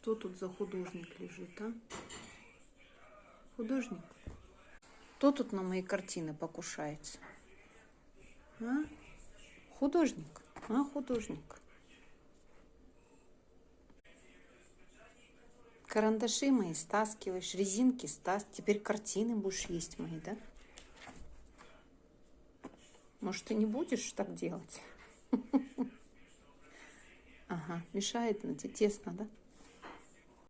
Что тут за художник лежит, а? Художник? Кто тут на мои картины покушается? А? Художник? А, художник? Карандаши мои стаскиваешь, резинки теперь картины будешь есть мои, да? Может, ты не будешь так делать? Ага, мешает на тебе тесно, да?